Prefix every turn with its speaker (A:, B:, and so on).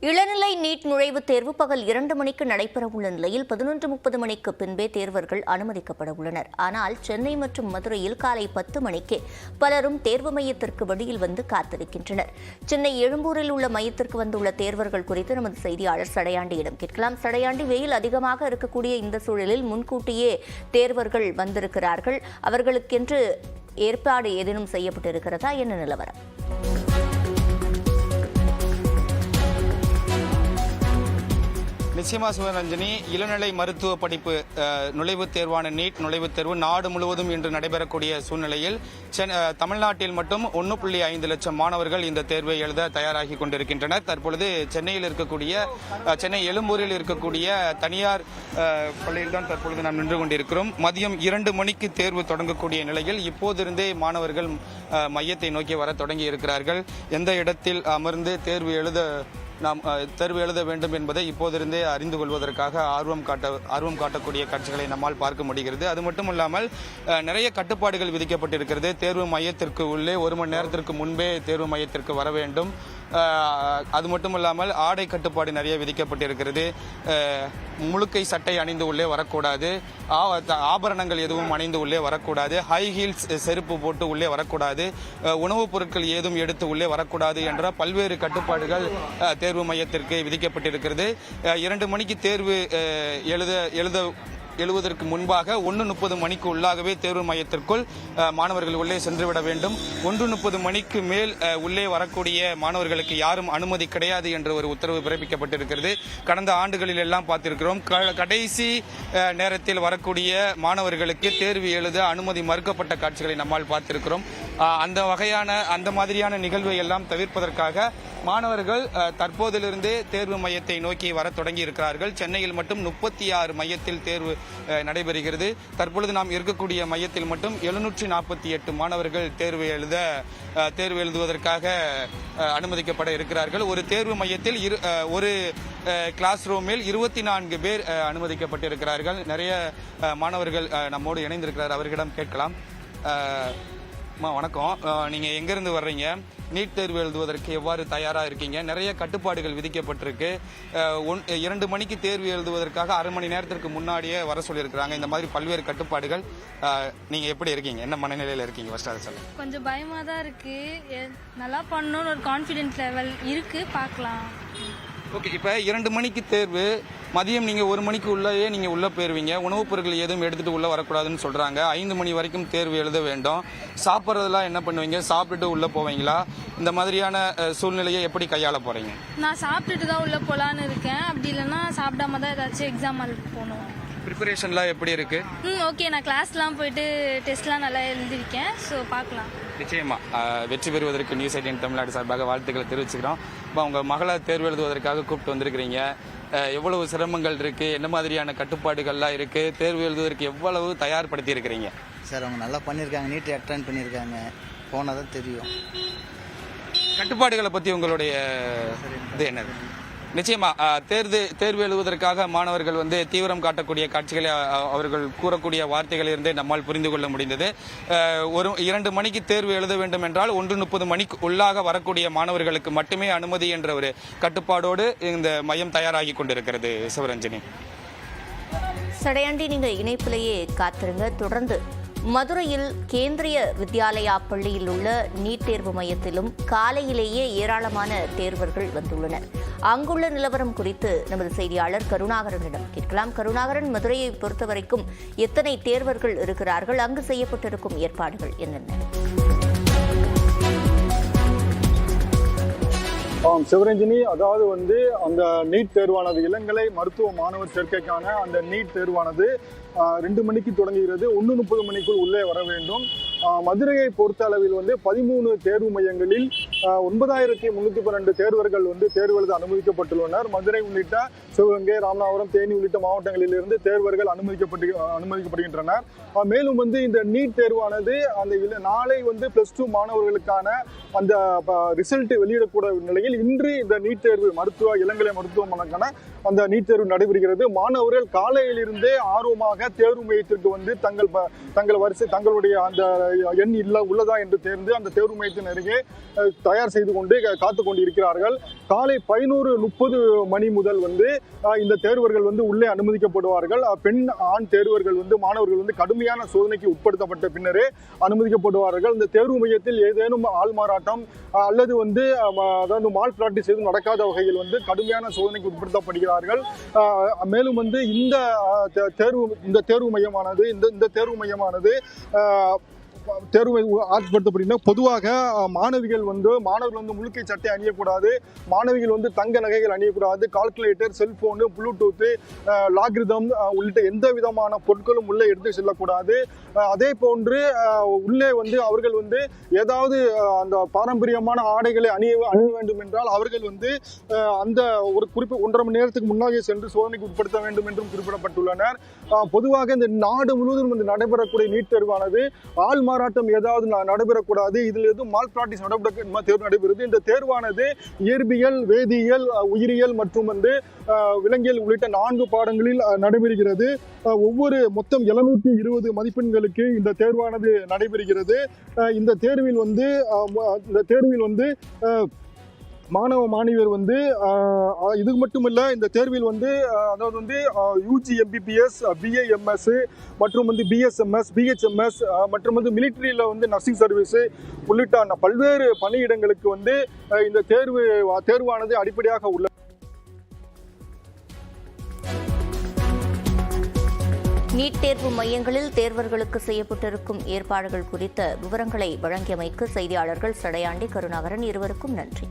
A: இளநிலை நீட் நுழைவுத் தேர்வு பகல் 2 மணிக்கு நடைபெறவுள்ள நிலையில் 11:30 மணிக்கு பின்பே தேர்வர்கள் அனுமதிக்கப்பட உள்ளனர். ஆனால் சென்னை மற்றும் மதுரையில் காலை 10 மணிக்கே பலரும் தேர்வு மையத்திற்கு வெளியில் வந்து காத்திருக்கின்றனர். சென்னை எழும்பூரில் உள்ள மையத்திற்கு வந்துள்ள தேர்வர்கள் குறித்து நமது செய்தியாளர் சடையாண்டியிடம் கேட்கலாம். சடையாண்டி, வெயில் அதிகமாக இருக்கக்கூடிய இந்த சூழலில் முன்கூட்டியே தேர்வர்கள் வந்திருக்கிறார்கள். அவர்களுக்கென்று ஏற்பாடு ஏதேனும் செய்யப்பட்டிருக்கிறதா? என்ன நிலவரம்?
B: நிச்சயமா சிவரஞ்சனி, இளநிலை மருத்துவ படிப்பு நுழைவுத் தேர்வான நீட் நுழைவுத் தேர்வு நாடு முழுவதும் இன்று நடைபெறக்கூடிய சூழ்நிலையில் தமிழ்நாட்டில் மட்டும் 1.5 லட்சம் மாணவர்கள் இந்த தேர்வை எழுத தயாராகி கொண்டிருக்கின்றனர். தற்பொழுது சென்னையில் இருக்கக்கூடிய சென்னை எழும்பூரில் இருக்கக்கூடிய தனியார் பள்ளியில் தான் தற்பொழுது நாம் நின்று கொண்டிருக்கிறோம். மதியம் 2 மணிக்கு தேர்வு தொடங்கக்கூடிய நிலையில் இப்போதிருந்தே மாணவர்கள் மையத்தை நோக்கி வர தொடங்கி இருக்கிறார்கள். எந்த இடத்தில் அமர்ந்து தேர்வு எழுத வேண்டும் என்பதை இப்போதிருந்தே அறிந்து கொள்வதற்காக ஆர்வம் காட்டக்கூடிய காட்சிகளை நம்மால் பார்க்க முடிகிறது. அது மட்டுமல்லாமல் நிறைய கட்டுப்பாடுகள் விதிக்கப்பட்டிருக்கிறது. தேர்வு மையத்திற்கு உள்ளே 1 மணி நேரத்திற்கு முன்பே தேர்வு மையத்திற்கு வர வேண்டும். அது மட்டுமல்லாமல் ஆடை கட்டுப்பாடு நிறைய விதிக்கப்பட்டிருக்கிறது. முழுக்கை சட்டை அணிந்து உள்ளே வரக்கூடாது, ஆபரணங்கள் எதுவும் அணிந்து உள்ளே வரக்கூடாது, ஹை ஹீல்ஸ் செருப்பு போட்டு உள்ளே வரக்கூடாது, உணவுப் பொருட்கள் ஏதும் எடுத்து உள்ளே வரக்கூடாது என்ற பல்வேறு கட்டுப்பாடுகள் தேர்வு மையத்திற்கு விதிக்கப்பட்டிருக்கிறது. 2 மணிக்கு தேர்வு எழுவதற்கு முன்பாக 1:30 மணிக்கு உள்ளாகவே தேர்வு மையத்திற்குள் மாணவர்கள் உள்ளே சென்றுவிட வேண்டும். 1:30 மணிக்கு மேல் உள்ளே வரக்கூடிய மாணவர்களுக்கு யாரும் அனுமதி கிடையாது என்ற ஒரு உத்தரவு பிறப்பிக்கப்பட்டிருக்கிறது. கடந்த ஆண்டுகளில் எல்லாம் பார்த்திருக்கிறோம், கடைசி நேரத்தில் வரக்கூடிய மாணவர்களுக்கு தேர்வு எழுத அனுமதி மறுக்கப்பட்ட காட்சிகளை நம்மால் பார்த்திருக்கிறோம். அந்த மாதிரியான நிகழ்வை எல்லாம் தவிர்ப்பதற்காக மாணவர்கள் தற்போதிலிருந்தே தேர்வு மையத்தை நோக்கி வர தொடங்கி இருக்கிறார்கள். சென்னையில் மட்டும் 36 மையத்தில் தேர்வு நடைபெறுகிறது. தற்பொழுது நாம் இருக்கக்கூடிய மையத்தில் மட்டும் 748 மாணவர்கள் தேர்வு எழுதுவதற்காக அனுமதிக்கப்பட இருக்கிறார்கள். ஒரு தேர்வு மையத்தில் ஒரு கிளாஸ் ரூமில் 24 பேர் அனுமதிக்கப்பட்டிருக்கிறார்கள். நிறைய மாணவர்கள் நம்மோடு இணைந்திருக்கிறார், அவர்களிடம் கேட்கலாம். வணக்கம், நீங்க எங்கிருந்து வர்றீங்க? நீட் தேர்வு எழுதுவதற்கு எவ்வாறு தயாரா இருக்கீங்க? நிறைய கட்டுப்பாடுகள் விதிக்கப்பட்டிருக்கு. 2 மணிக்கு தேர்வு எழுதுவதற்காக அரை மணி நேரத்திற்கு முன்னாடியே வர சொல்லியிருக்கிறாங்க. இந்த மாதிரி பல்வேறு கட்டுப்பாடுகள், நீங்க எப்படி இருக்கீங்க? என்ன மனநிலையில இருக்கீங்க? ஃபர்ஸ்ட் அதை சொல்லுங்க.
C: கொஞ்சம் பயமா தான் இருக்கு, நல்லா பண்ணணும்னு ஒரு கான்ஃபிடென்ட் லெவல் இருக்கு, பார்க்கலாம்.
B: ஓகே, இப்போ 2 மணிக்கு தேர்வு, மதியம் நீங்கள் 1 மணிக்கு உள்ளேயே நீங்கள் உள்ளே போயிருவீங்க. உணவுப் பொருட்கள் எதுவும் எடுத்துகிட்டு உள்ளே வரக்கூடாதுன்னு சொல்கிறாங்க. 5 மணி வரைக்கும் தேர்வு எழுத வேண்டும். சாப்பிட்றதெல்லாம் என்ன பண்ணுவீங்க? சாப்பிட்டுட்டு உள்ளே போவீங்களா? இந்த மாதிரியான சூழ்நிலையை எப்படி கையாள போகிறீங்க?
C: நான் சாப்பிட்டுட்டு தான் உள்ளே போகலான்னு இருக்கேன். அப்படி இல்லைன்னா சாப்பிடாம தான் ஏதாச்சும் எக்ஸாம் போகணும்.
B: ப்ரிப்பரேஷன்லாம் எப்படி இருக்கு?
C: ஓகே, நான் கிளாஸ்லாம் போயிட்டு டெஸ்ட்லாம் நல்லா எழுதியிருக்கேன். ஸோ பார்க்கலாம்.
B: நிச்சயமா வெற்றி பெறுவதற்கு நியூஸ் 18 தமிழ்நாடு சார்பாக வாழ்த்துக்களை தெரிவிச்சுக்கிறோம். இப்போ உங்கள் மகளை தேர்வு எழுதுவதற்காக கூப்பிட்டு வந்திருக்கிறீங்க. எவ்வளவு சிரமங்கள் இருக்கு, என்ன மாதிரியான கட்டுப்பாடுகள்லாம் இருக்கு, தேர்வு எழுதுவதற்கு எவ்வளவு தயார்படுத்தி இருக்கிறீங்க?
D: சார், அவங்க நல்லா பண்ணியிருக்காங்க, நீட் அட்டெண்ட் பண்ணியிருக்காங்க, போனதான் தெரியும்.
B: கட்டுப்பாடுகளை பற்றி உங்களுடைய இது என்னது? நிச்சயமா தேர்வு எழுதுவதற்காக மாணவர்கள் தீவிரம் காட்டக்கூடிய காட்சிகளை அவர்கள் கூறக்கூடிய வார்த்தைகளிலிருந்தே நம்மால் புரிந்து கொள்ள முடிந்தது. 2 மணிக்கு தேர்வு எழுத வேண்டும் என்றால் 1:30 மணிக்கு உள்ளாக வரக்கூடிய மாணவர்களுக்கு மட்டுமே அனுமதி என்ற ஒரு கட்டுப்பாடோடு இந்த மையம் தயாராகி கொண்டிருக்கிறது. சிவரஞ்சனி,
A: சடையாண்டி, நீங்க இணைப்பிலேயே காத்திருங்க. தொடர்ந்து மதுரையில் கேந்திரிய வித்யாலயா பள்ளியில் உள்ள நீட் தேர்வு மையத்திலும் காலையிலேயே ஏராளமான தேர்வர்கள் வந்துள்ளனர். அங்குள்ள நிலவரம் குறித்து நமது செய்தியாளர் கருணாகரனிடம் கேட்கலாம். கருணாகரன், மதுரையை பொறுத்தவரைக்கும் எத்தனை தேர்வர்கள் இருக்கிறார்கள்? அங்கு செய்யப்பட்டிருக்கும் ஏற்பாடுகள் என்னென்ன?
E: சிவரஞ்சனி, அதாவது அந்த நீட் தேர்வானது இளங்கலை மருத்துவ மாணவர் சேர்க்கைக்கான அந்த நீட் தேர்வானது 2 மணிக்கு தொடங்குகிறது. 1:30 மணிக்குள் உள்ளே வர வேண்டும். மதுரையை பொறுத்த அளவில் 13 தேர்வு மையங்களில் 9312 தேர்வர்கள் தேர்வு எழுத அனுமதிக்கப்பட்டுள்ளனர். மதுரை உள்ளிட்ட சிவகங்கை, ராமநாதபுரம், தேனி உள்ளிட்ட மாவட்டங்களில் இருந்து தேர்வர்கள் அனுமதிக்கப்படுகின்றனர். மேலும் இந்த நீட் தேர்வானது அந்த நாளை +2 மாணவர்களுக்கான அந்த ரிசல்ட் வெளியிடக்கூடிய நிலையில் இன்று இந்த நீட் தேர்வு இளங்கலை மருத்துவமனைக்கான அந்த நீட் தேர்வு நடைபெறுகிறது. மாணவர்கள் காலையிலிருந்தே ஆர்வமாக தேர்வு மையத்திற்கு தங்களுடைய அந்த எண் உள்ளதா என்று தேர்ந்து அந்த தேர்வு மையத்தின் அருகே தயார் செய்து கொண்டு காத்து கொண்டிருக்கிறார்கள். காலை 11:30 மணி முதல் வந்து இந்த தேர்வர்கள் வந்து உள்ளே அனுமதிக்கப்படுவார்கள். பெண் ஆண் தேர்வர்கள் வந்து மாணவர்கள் வந்து கடுமையான சோதனைக்கு உட்படுத்தப்பட்ட பின்னரே அனுமதிக்கப்படுவார்கள். இந்த தேர்வு மையத்தில் ஏதேனும் ஆள்மாறாட்டம் அல்லது வந்து அதாவது மால் பிராக்டிஸ் எதுவும் நடக்காத வகையில் வந்து கடுமையான சோதனைக்கு உட்படுத்தப்படுகிறார்கள். மேலும் வந்து இந்த தேர்வு மையமானது தேர்வு ஆட்படுத்தப்படுகின்றன. பொதுவாக மாணவர்கள் வந்து முழுக்கை சட்டை அணியக்கூடாது, மாணவிகள் வந்து தங்க நகைகள் அணியக்கூடாது, கால்குலேட்டர், செல்போனு, ப்ளூடூத், லாக்ரிதம் உள்ளிட்ட எந்த விதமான பொருட்களும் உள்ளே எடுத்து செல்லக்கூடாது. அதே போன்று உள்ளே வந்து அவர்கள் வந்து ஏதாவது அந்த பாரம்பரியமான ஆடைகளை அணிய வேண்டும் என்றால் அவர்கள் வந்து அந்த ஒரு 1.5 மணி நேரத்துக்கு முன்னாடியே சென்று சோதனைக்கு உட்படுத்த வேண்டும் என்றும் குறிப்பிடப்பட்டுள்ளனர். பொதுவாக இந்த நாடு முழுவதும் நடைபெறக்கூடிய நீட் தேர்வானது ஆள் மாறாட்டம் ஏதாவது நடைபெறக்கூடாது, இதில் எதுவும் மால் பிராக்டிஸ் தேர்வு நடைபெறுது. இந்த தேர்வானது இயற்பியல், வேதியியல், உயிரியல் மற்றும் வந்து விலங்கியல் உள்ளிட்ட 4 பாடங்களில் நடைபெறுகிறது. மொத்தம் 720 மதிப்பெண்களுக்கு இந்த தேர்வானது நடைபெறுகிறது. இந்த தேர்வில் வந்து மாணவ மாணவியர் வந்து இது மட்டுமல்ல, இந்த தேர்வில் வந்து அதாவது வந்து யூஜி MBBS, BAMS மற்றும் வந்து BSMS, BHMS மற்றும் வந்து மிலிட்டரியில் வந்து நர்சிங் சர்வீஸ் உள்ளிட்ட பல்வேறு பணியிடங்களுக்கு வந்து இந்த தேர்வானது அடிப்படையாக உள்ளது.
A: நீட் தேர்வு மையங்களில் தேர்வர்களுக்கு செய்யப்பட்டிருக்கும் ஏற்பாடுகள் குறித்த விவரங்களை வழங்கியமைக்கு செய்தியாளர்கள் சடையாண்டி, கருணாகரன் இருவருக்கும் நன்றி.